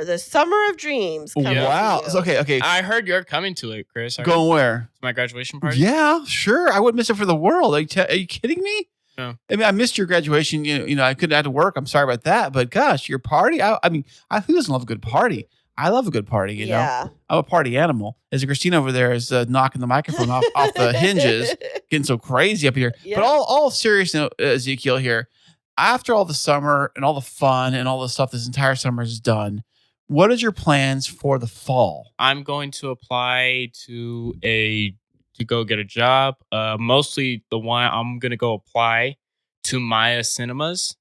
of dreams. Coming to Wow. you. So, okay. I heard you're coming to it, Chris. Going where? To my graduation party? Yeah, sure. I wouldn't miss it for the world. Are you kidding me? No. I mean, I missed your graduation. I couldn't have to work. I'm sorry about that. But gosh, your party. I mean, who doesn't love a good party? I love a good party. You know, Yeah. I'm a party animal. As Christine over there is knocking the microphone off the hinges, getting so crazy up here. Yeah. But all serious note, Ezekiel here. After all the summer and all the fun and all the stuff this entire summer is done, what is your plans for the fall? I'm going to apply to go get a job. Mostly the one I'm going to go apply to Maya Cinemas.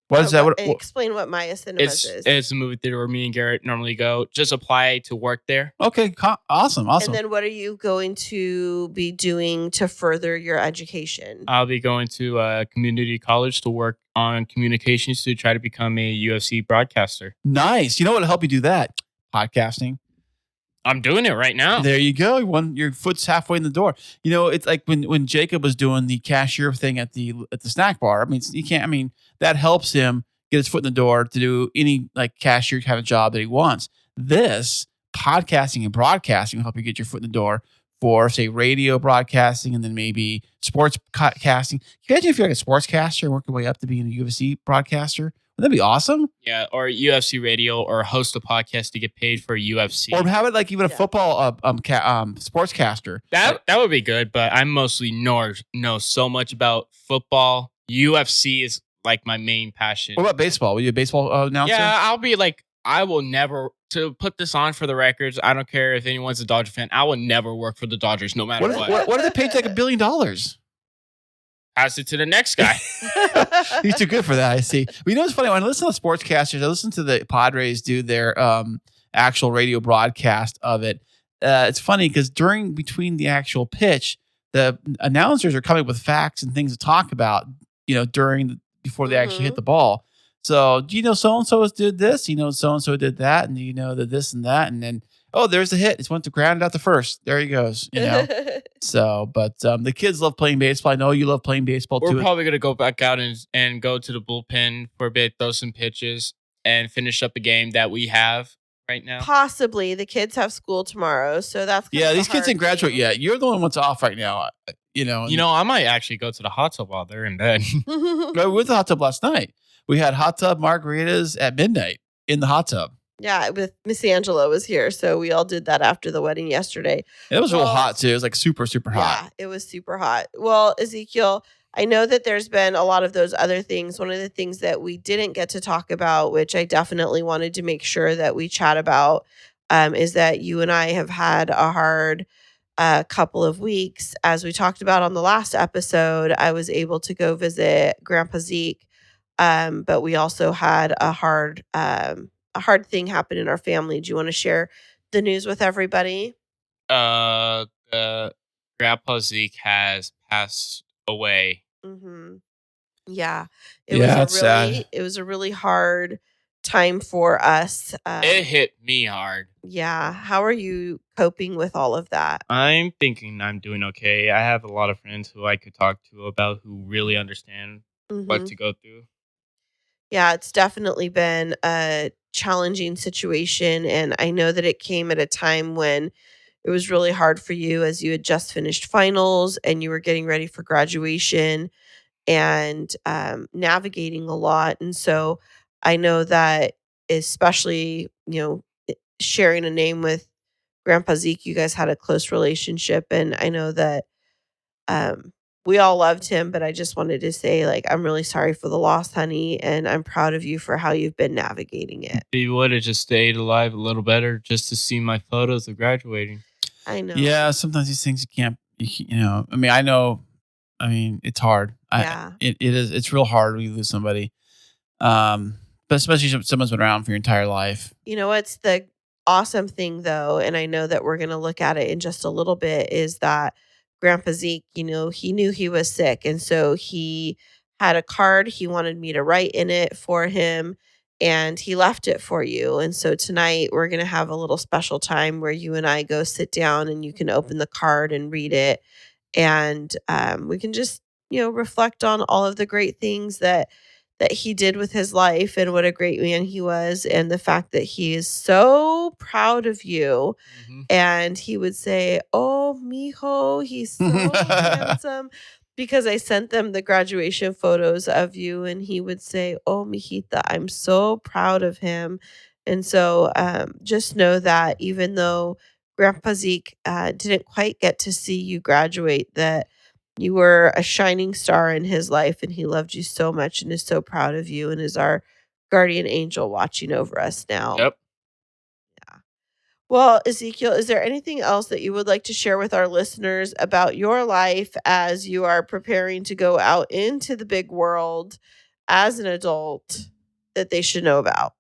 What is that? What, Explain what Maya Cinemas is. It's a movie theater where me and Garrett normally go. Just apply to work there. okay, awesome. And then what are you going to be doing to further your education? I'll be going to community college to work on communications to try to become a UFC broadcaster. Nice. You know what will help you do that? Podcasting. I'm doing it right now. There you go. Your foot's halfway in the door. It's like when Jacob was doing the cashier thing at the snack bar. I mean, you can't. I mean, that helps him get his foot in the door to do any like cashier kind of job that he wants. This podcasting and broadcasting will help you get your foot in the door for, say, radio broadcasting and then maybe sports casting. Can you imagine if you're like a sportscaster and work your way up to being a UFC broadcaster? Wouldn't that be awesome? Yeah, or UFC radio, or host a podcast to get paid for UFC. Or have it like even a Yeah. football sportscaster. That would be good, but I mostly know so much about football. UFC is like my main passion. What about baseball? Were you a baseball announcer? Yeah, I'll be like I will never, to put this on for the records, I don't care if anyone's a Dodger fan, I will never work for the Dodgers no matter what. What if they paid like $1 billion? Pass it to the next guy. He's too good for that, I see. But you know what's funny? When I listen to sportscasters, I listen to the Padres do their actual radio broadcast of it. It's funny because between the actual pitch, the announcers are coming up with facts and things to talk about, before they actually hit the ball. So, do you know so-and-so did this? You know, so-and-so did that. And you know that this and that. And then, there's the hit. It's went to ground out the first. There he goes, So, but the kids love playing baseball. I know you love playing baseball too. We're probably going to go back out and go to the bullpen for a bit, throw some pitches, and finish up a game that we have right now. Possibly. The kids have school tomorrow, so that's these kids didn't graduate yet. You're the one that's off right now. I might actually go to the hot tub while they're in bed. We went to the hot tub last night. We had hot tub margaritas at midnight in the hot tub. Yeah, with Miss Angela was here, so we all did that after the wedding yesterday. It was real hot too. It was like super, super hot. Yeah, it was super hot. Well, Ezekiel, I know that there's been a lot of those other things. One of the things that we didn't get to talk about, which I definitely wanted to make sure that we chat about, is that you and I have had a hard couple of weeks. As we talked about on the last episode, I was able to go visit Grandpa Zeke, but we also had a hard thing happen in our family. Do you want to share the news with everybody? Grandpa Zeke has passed away. Mm-hmm. Yeah. It was a really hard time for us. It hit me hard. Yeah. How are you coping with all of that? I'm thinking I'm doing okay. I have a lot of friends who I could talk to about who really understand what to go through. Yeah, it's definitely been a challenging situation. And I know that it came at a time when it was really hard for you as you had just finished finals and you were getting ready for graduation and navigating a lot. And so I know that especially, sharing a name with Grandpa Zeke, you guys had a close relationship. And I know that we all loved him, but I just wanted to say, I'm really sorry for the loss, honey, and I'm proud of you for how you've been navigating it. You would have just stayed alive a little better just to see my photos of graduating. I know. Yeah, sometimes these things you can't, I know, it's hard. Yeah. It is. It's real hard when you lose somebody, but especially if someone's been around for your entire life. What's the awesome thing, though, and I know that we're going to look at it in just a little bit, is that Grandpa Zeke, he knew he was sick. And so he had a card. He wanted me to write in it for him. And he left it for you. And so tonight we're going to have a little special time where you and I go sit down and you can open the card and read it. And we can just, reflect on all of the great things that he did with his life and what a great man he was. And the fact that he is so proud of you. Mm-hmm. And he would say, "Oh, mijo, he's so handsome." Because I sent them the graduation photos of you, and he would say, "Oh, mijita, I'm so proud of him." And so just know that even though Grandpa Zeke didn't quite get to see you graduate, that you were a shining star in his life, and he loved you so much and is so proud of you and is our guardian angel watching over us now. Yep. Yeah. Well, Ezekiel, is there anything else that you would like to share with our listeners about your life as you are preparing to go out into the big world as an adult that they should know about?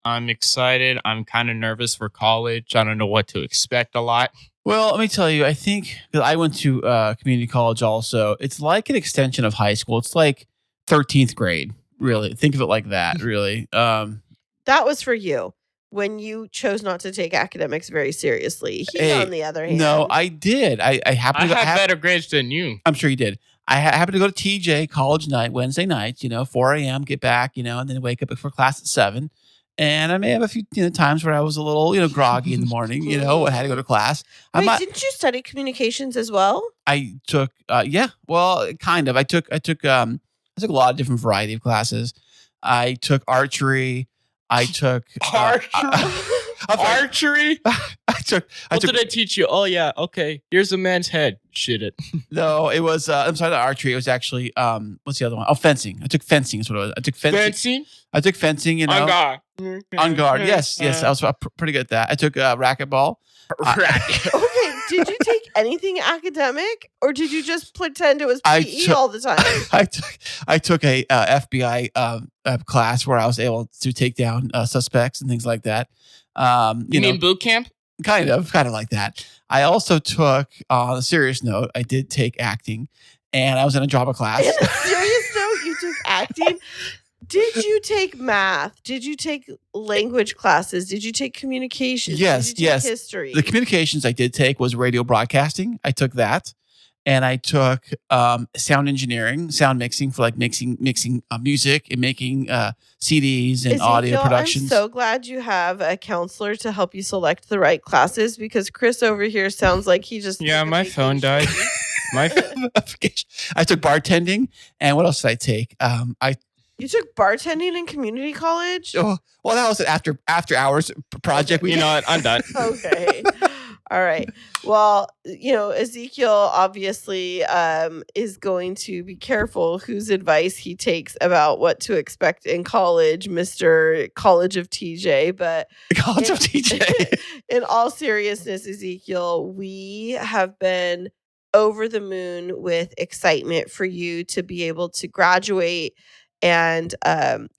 I'm excited. I'm kind of nervous for college. I don't know what to expect a lot. Well, let me tell you, I think that I went to community college also. It's like an extension of high school. It's like 13th grade, really. Think of it like that, really. That was for you when you chose not to take academics very seriously. On the other hand. No, I did. I happened to have better grades than you. I'm sure you did. I happened to go to TJ college night, Wednesday nights, 4 a.m., get back, and then wake up before class at 7. And I may have a few times where I was a little, groggy in the morning, I had to go to class. Wait, didn't you study communications as well? I took, kind of. I took a lot of different variety of classes. I took archery. I took archery. Archery? I took. What did I teach you? Oh yeah, okay. Here's a man's head. Shit it. No, it was. I'm sorry, not archery. It was actually. What's the other one? Oh, fencing. I took fencing. Is what it was. I took fencing. Fencing? I took fencing. You know, On guard. On guard. Yes. I was pretty good at that. I took racquetball. Racket. Okay, did you take anything academic, or did you just pretend it was PE all the time? I took a FBI class where I was able to take down suspects and things like that. You mean boot camp? Kind of like that. I also took, on a serious note, I did take acting, and I was in a drama class. On a serious note, you took acting? Did you take math? Did you take language classes? Did you take communications? Yes, did you take history? The communications I did take was radio broadcasting. I took that. And I took sound engineering, sound mixing for like mixing music and making CDs and audio productions. I'm so glad you have a counselor to help you select the right classes, because Kris over here sounds like he just my phone died. I took bartending, and what else did I take? You took bartending in community college? Oh, well, that was an after hours project. You know what? I'm done. Okay. All right. Well, Ezekiel obviously is going to be careful whose advice he takes about what to expect in college, Mr. College of TJ. But College of TJ. In all seriousness, Ezekiel, we have been over the moon with excitement for you to be able to graduate. And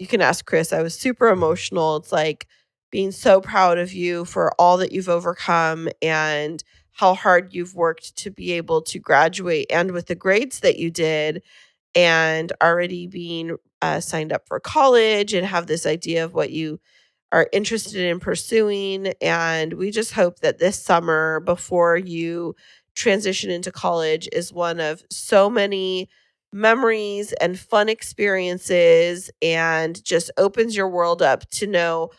you can ask Kris. I was super emotional. It's like being so proud of you for all that you've overcome and how hard you've worked to be able to graduate, and with the grades that you did, and already being signed up for college and have this idea of what you are interested in pursuing. And we just hope that this summer, before you transition into college, is one of so many memories and fun experiences, and just opens your world up to know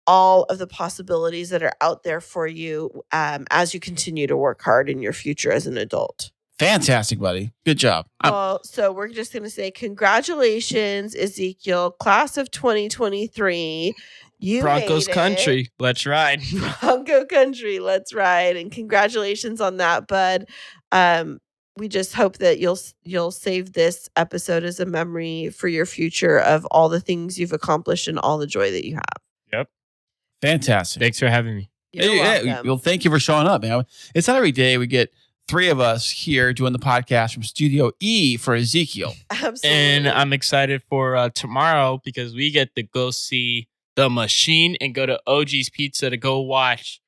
all of the possibilities that are out there for you as you continue to work hard in your future as an adult. Fantastic, buddy. Good job. Well, so we're just going to say congratulations, Ezekiel, class of 2023. You Broncos made it. country. Let's ride. Bronco country. Let's ride. And congratulations on that, bud. We just hope that you'll save this episode as a memory for your future of all the things you've accomplished and all the joy that you have. Yep. Fantastic. Thanks for having me. You're welcome. Well, thank you for showing up, man. It's not every day we get three of us here doing the podcast from Studio E for Ezekiel. Absolutely. And I'm excited for tomorrow, because we get to go see The Machine and go to OG's Pizza to go watch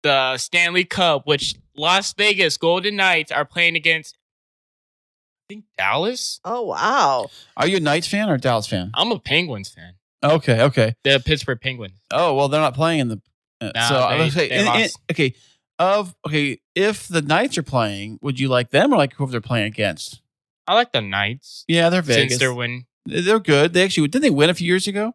the Stanley Cup, which Las Vegas Golden Knights are playing against, I think, Dallas. Oh, wow. Are you a Knights fan or a Dallas fan? I'm a Penguins fan. Okay. The Pittsburgh Penguins. Oh, well, they're not playing in the... They lost. If the Knights are playing, would you like them or like whoever they're playing against? I like the Knights. Yeah, they're Vegas. Since they're winning. They're good. Didn't they win a few years ago?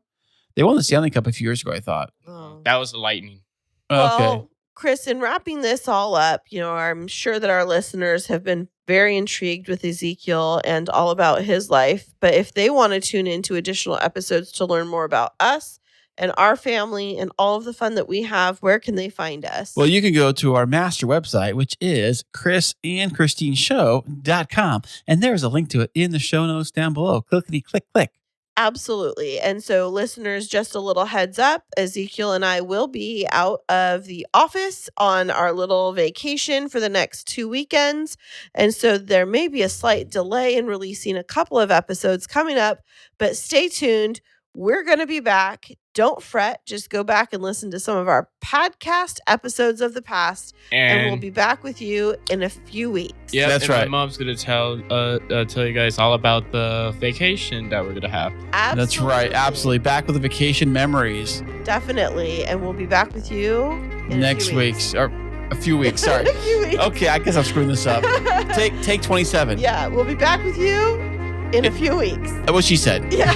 They won the Stanley Cup a few years ago, I thought. Oh. That was the Lightning. Well, Kris, in wrapping this all up, I'm sure that our listeners have been very intrigued with Ezekiel and all about his life. But if they want to tune into additional episodes to learn more about us and our family and all of the fun that we have, where can they find us? Well, you can go to our master website, which is krisandkristineshow.com. And there's a link to it in the show notes down below. Clickety, click, click. Absolutely. And so, listeners, just a little heads up, Ezekiel and I will be out of the office on our little vacation for the next 2 weekends. And so there may be a slight delay in releasing a couple of episodes coming up, but stay tuned. We're going to be back. Don't fret. Just go back and listen to some of our podcast episodes of the past, and we'll be back with you in a few weeks. Yeah, that's right. My mom's going to tell you guys all about the vacation that we're going to have. Absolutely. That's right. Absolutely. Back with the vacation memories. Definitely. And we'll be back with you in next week. Or a few weeks. Sorry. a few weeks. Okay, I guess I'm screwing this up. Take 27. Yeah, we'll be back with you in a few weeks. What she said. Yeah.